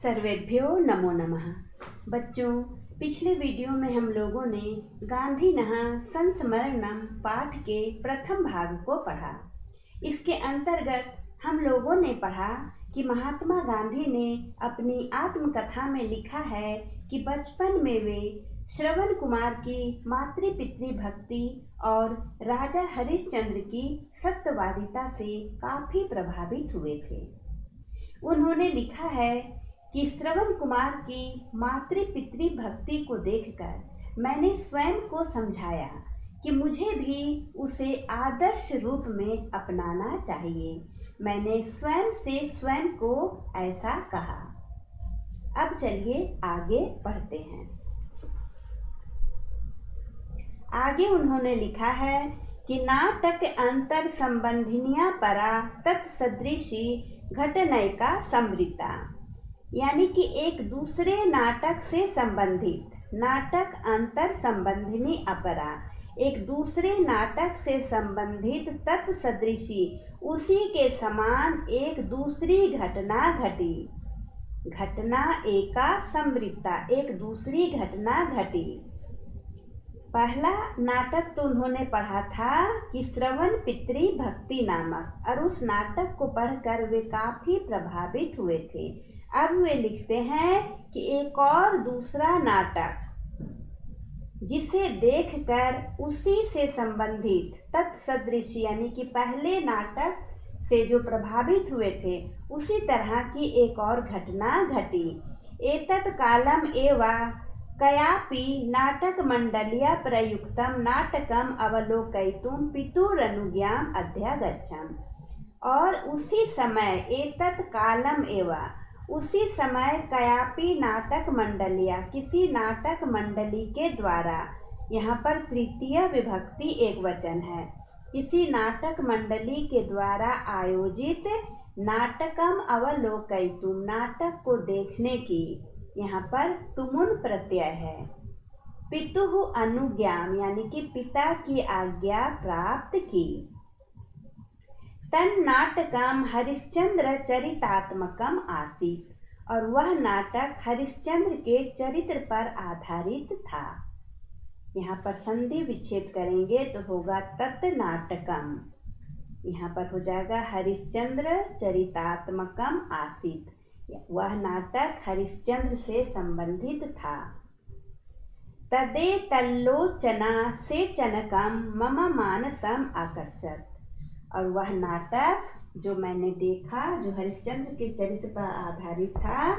सर्वेभ्यो नमो नमः। बच्चों, पिछले वीडियो में हम लोगों ने गांधीनः संस्मरणम पाठ के प्रथम भाग को पढ़ा। इसके अंतर्गत हम लोगों ने पढ़ा कि महात्मा गांधी ने अपनी आत्मकथा में लिखा है कि बचपन में वे श्रवण कुमार की मातृ-पितृ भक्ति और राजा हरिश्चंद्र की सत्यवादिता से काफ़ी प्रभावित हुए थे। उन्होंने लिखा है कि श्रवण कुमार की मातृ-पितृ भक्ति को देखकर मैंने स्वयं को समझाया कि मुझे भी उसे आदर्श रूप में अपनाना चाहिए। मैंने स्वयं से स्वयं को ऐसा कहा। अब चलिए आगे पढ़ते हैं। आगे उन्होंने लिखा है कि नाटक अंतर संबंधिनिया परा तत्सदृशी घटनैका समृता, यानी कि एक दूसरे नाटक से संबंधित, नाटक अंतर संबंधिनी अपरा, एक दूसरे नाटक से संबंधित, तत्सदृशी उसी के समान एक दूसरी घटना घटी, घटना एका समृता, एक दूसरी घटना घटी। पहला नाटक तो उन्होंने पढ़ा था कि श्रवण पितृ भक्ति नामक, और उस नाटक को पढ़कर वे काफ़ी प्रभावित हुए थे। अब वे लिखते हैं कि एक और दूसरा नाटक जिसे देखकर उसी से संबंधित, तत्सदृश, यानी कि पहले नाटक से जो प्रभावित हुए थे उसी तरह की एक और घटना घटी। एतत् कालम एवा कयापि नाटक मंडलिया प्रयुक्तम नाटकम अवलोकयितुम पितुरनुज्ञाम अध्यागच्छम। और उसी समय एतत् कालम एवा, उसी समय कयापि नाटक मंडलिया, किसी नाटक मंडली के द्वारा, यहाँ पर तृतीय विभक्ति एक वचन है, किसी नाटक मंडली के द्वारा आयोजित नाटकम अवलोकयितुम, नाटक को देखने की, यहाँ पर तुमुन प्रत्यय है, पितुः अनुज्ञाम, यानी कि पिता की आज्ञा प्राप्त की। तन नाटकम हरिश्चंद्र चरितात्मकम आसीत, और वह नाटक हरिश्चंद्र के चरित्र पर आधारित था। यहाँ पर संधि विच्छेद करेंगे तो होगा तत् नाटकम, यहाँ पर हो जाएगा हरिश्चंद्र चरितात्मकम आसीत, वह नाटक हरिश्चंद्र से संबंधित था। तदे तल्लोचना से चनकम मम मानसम आकर्षत, और वह नाटक जो मैंने देखा, जो हरिश्चंद्र के चरित्र पर आधारित था,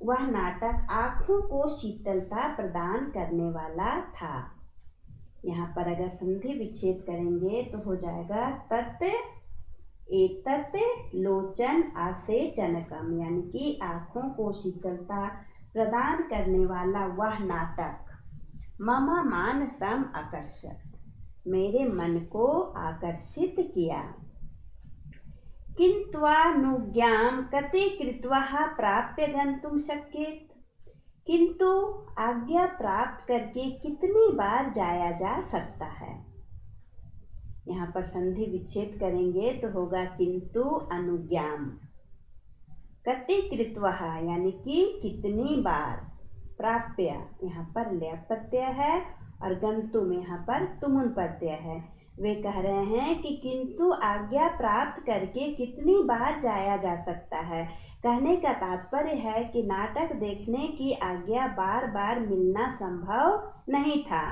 वह नाटक आँखों को शीतलता प्रदान करने वाला था। यहाँ पर अगर संधि विच्छेद करेंगे तो हो जाएगा तत् एतत् लोचन आसेचनकम, यानी कि आँखों को शीतलता प्रदान करने वाला वह नाटक, मम मानसम आकर्षत, मेरे मन को आकर्षित किया। किंत्वानुज्ञां कते कृत्वा प्राप्य गंतुम शक्येत, किंतु आज्ञा प्राप्त करके कितनी बार जाया जा सकता है। यहाँ पर संधि विच्छेद करेंगे तो होगा किंतु अनुज्ञां कते कृत्वा, यानी कि कितनी बार, प्राप्य यहाँ पर ल्यप प्रत्यय है और गंतुम यहाँ पर तुमुन प्रत्यय है। वे कह रहे हैं कि किंतु आज्ञा प्राप्त करके कितनी बार जाया जा सकता है। कहने का तात्पर्य है कि नाटक देखने की आज्ञा बार बार मिलना संभव नहीं था।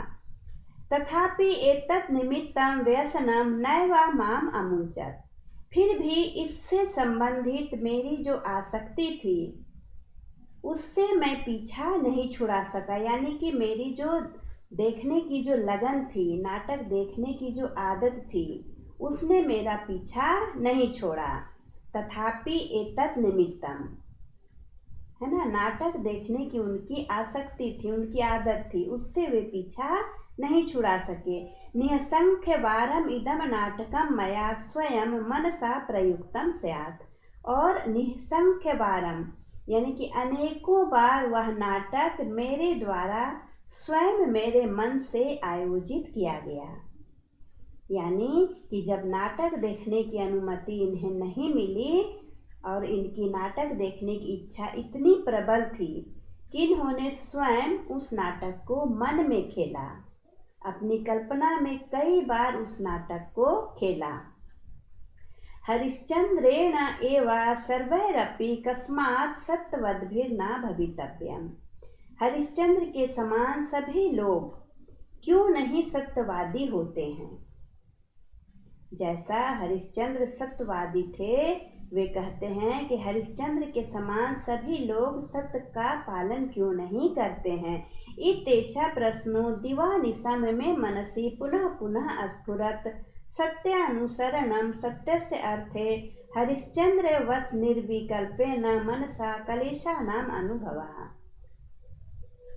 तथापि एतत् निमित्तं व्यसनम नैवा माम अमुंचत, फिर भी इससे संबंधित मेरी जो आसक्ति थी उससे मैं पीछा नहीं छुड़ा सका, यानी कि मेरी जो देखने की जो लगन थी, नाटक देखने की जो आदत थी, उसने मेरा पीछा नहीं छोड़ा। तथापि एतत् निमित्तम, है ना, नाटक देखने की उनकी आसक्ति थी, उनकी आदत थी, उससे वे पीछा नहीं छुड़ा सके। निसंख्य वारम इदम नाटकम मया स्वयं मनसा प्रयुक्तम स्यात्, और निसंख्य वारम, यानी कि अनेकों बार वह नाटक मेरे द्वारा स्वयं मेरे मन से आयोजित किया गया। यानी कि जब नाटक देखने की अनुमति इन्हें नहीं मिली और इनकी नाटक देखने की इच्छा इतनी प्रबल थी कि इन्होंने स्वयं उस नाटक को मन में खेला। अपनी कल्पना में कई बार उस नाटक को खेला। हरिश्चंद्रेण एव सर्वैरपि कस्मात् सत्यवद्भिर्न भवितव्यम्। हरिश्चंद्र के समान सभी लोग क्यों नहीं सत्यवादी होते हैं। जैसा हरिश्चंद्र सत्यवादी थे, वे कहते हैं कि हरिश्चंद्र के समान सभी लोग सत्य का पालन क्यों नहीं करते हैं। इत्येषः प्रश्नो दिवानिशं मे मनसि पुनः पुनः स्फुरत्। सत्यानुसरणं सत्यस्य अर्थे हरिश्चंद्रवत् निर्विकल्पेन मनसा क्लेशानाम् अनुभवः।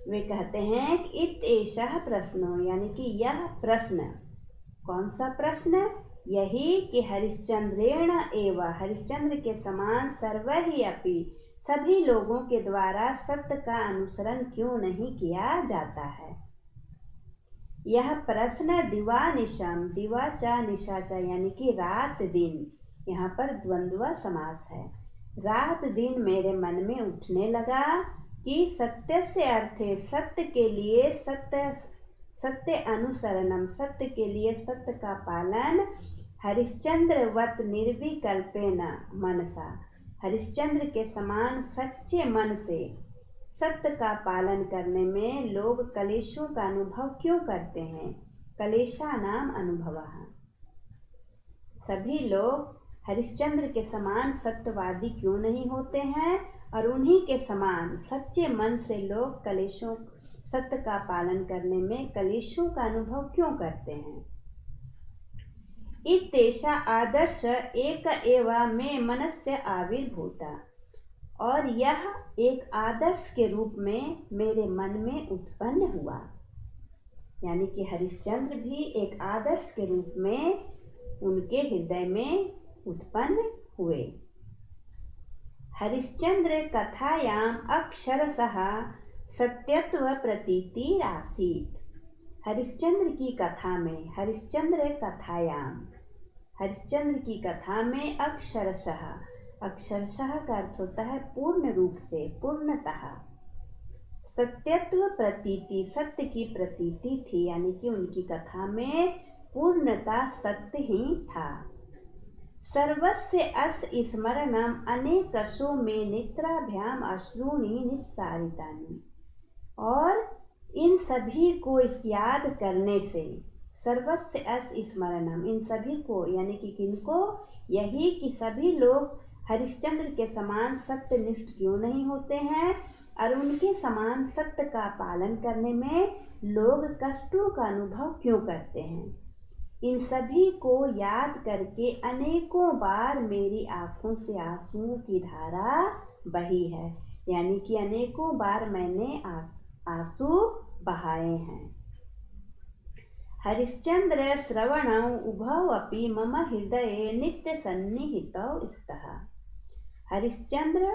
वे कहते हैं कि इत्येषः प्रश्नो, यानी कि यह प्रश्न। कौन सा प्रश्न? यही कि हरिश्चंद्रेण एव, हरिश्चंद्र के समान सर्वैः अपि, सभी लोगों के द्वारा सत्य का अनुसरण क्यों नहीं किया जाता है। यह प्रश्न दिवानिशम, दिवाचा निशाचा यानी कि रात दिन, यहाँ पर द्वंद्व समास है। रात दिन मेरे मन में उठने लगा कि सत्य से अर्थे, सत्य के लिए सत्य अनुसरणम, सत्य के लिए सत्य का पालन, हरिश्चंद्रवत निर्विकल्पेन मनसा, हरिश्चंद्र के समान सच्चे मन से सत्य का पालन करने में लोग क्लेशों का अनुभव क्यों करते हैं। क्लेशानाम अनुभवः। सभी लोग हरिश्चंद्र के समान सत्यवादी क्यों नहीं होते हैं और उन्हीं के समान सच्चे मन से लोग क्लेशों, सत्य का पालन करने में क्लेशों का अनुभव क्यों करते हैं। इत्येषा आदर्श एक एव मे मनस्य आविर्भूता, और यह एक आदर्श के रूप में मेरे मन में उत्पन्न हुआ। यानी कि हरिश्चंद्र भी एक आदर्श के रूप में उनके हृदय में उत्पन्न हुए। हरिश्चंद्र कथायाम अक्षरशः सत्यत्व प्रतीतिरासीत्। हरिश्चंद्र की कथा में, हरिश्चंद्र कथायाम, हरिश्चंद्र की कथा में अक्षरशः, अक्षरशः का अर्थ होता है पूर्ण रूप से, पूर्णतः। सत्यत्व प्रतीति, सत्य की प्रतीति थी, यानी कि उनकी कथा में पूर्णता सत्य ही था। सर्वस्य अस स्मरणम अनेकशो में नेत्राभ्याम अश्रूणि निस्सारितानि, और इन सभी को याद करने से, सर्वस्य अस स्मरणम, इन सभी को यानी कि किनको, यही कि सभी लोग हरिश्चंद्र के समान सत्यनिष्ठ क्यों नहीं होते हैं और उनके समान सत्य का पालन करने में लोग कष्टों का अनुभव क्यों करते हैं। इन सभी को याद करके अनेकों बार मेरी आँखों से आंसुओं की धारा बही है, यानी कि अनेकों बार मैंने आंसू बहाए हैं। हरिश्चंद्र श्रवणौ उभौ अपि मम हृदये नित्य सन्निहितौ स्तः। हरिश्चंद्र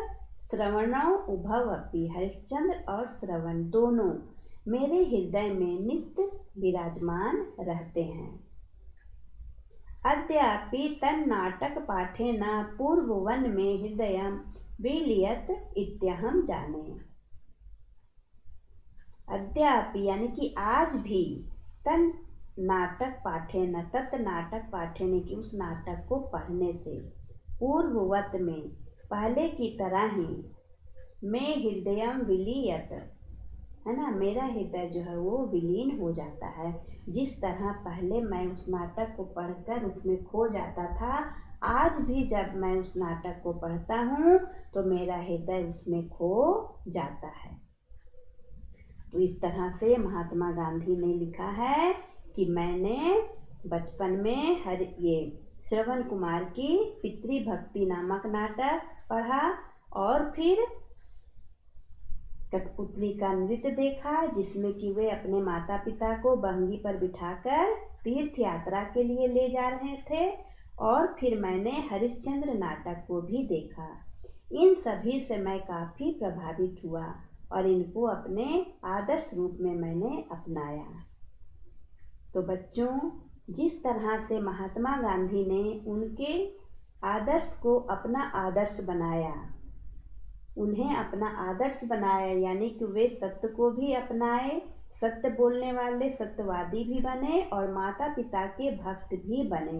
श्रवणौ उभौ अपि, हरिश्चंद्र और श्रवण दोनों मेरे हृदय में नित्य विराजमान रहते हैं। अद्यापि तन्नाटक पाठेन पूर्ववन में हृदयं विलियत इत्यहं जाने। अद्यापि यानी कि आज भी, तन नाटक पाठेन, तत् नाटक पाठेन कि उस नाटक को पढ़ने से, पूर्ववत में पहले की तरह ही, मैं हृदयं विलियत, है ना, मेरा हृदय जो है वो विलीन हो जाता है। जिस तरह पहले मैं उस नाटक को पढ़कर उसमें खो जाता था, आज भी जब मैं उस नाटक को पढ़ता हूँ तो मेरा हृदय उसमें खो जाता है। तो इस तरह से महात्मा गांधी ने लिखा है कि मैंने बचपन में ये श्रवण कुमार की पितृभक्ति नामक नाटक पढ़ा और फिर कठपुतली का नृत्य देखा, जिसमें कि वे अपने माता पिता को बहंगी पर बिठाकर तीर्थ यात्रा के लिए ले जा रहे थे, और फिर मैंने हरिश्चंद्र नाटक को भी देखा। इन सभी से मैं काफ़ी प्रभावित हुआ और इनको अपने आदर्श रूप में मैंने अपनाया। तो बच्चों, जिस तरह से महात्मा गांधी ने उनके आदर्श को अपना आदर्श बनाया, उन्हें अपना आदर्श बनाया, यानी कि वे सत्य को भी अपनाए, सत्य बोलने वाले सत्यवादी भी बने और माता पिता के भक्त भी बने।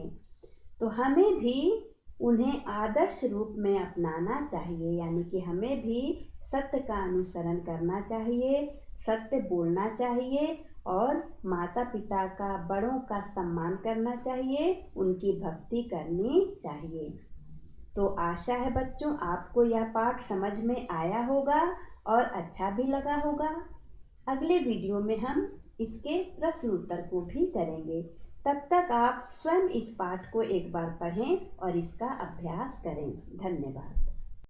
तो हमें भी उन्हें आदर्श रूप में अपनाना चाहिए, यानी कि हमें भी सत्य का अनुसरण करना चाहिए, सत्य बोलना चाहिए और माता पिता का, बड़ों का सम्मान करना चाहिए, उनकी भक्ति करनी चाहिए। तो आशा है बच्चों आपको यह पाठ समझ में आया होगा और अच्छा भी लगा होगा। अगले वीडियो में हम इसके प्रश्न उत्तर को भी करेंगे। तब तक आप स्वयं इस पाठ को एक बार पढ़ें और इसका अभ्यास करें। धन्यवाद।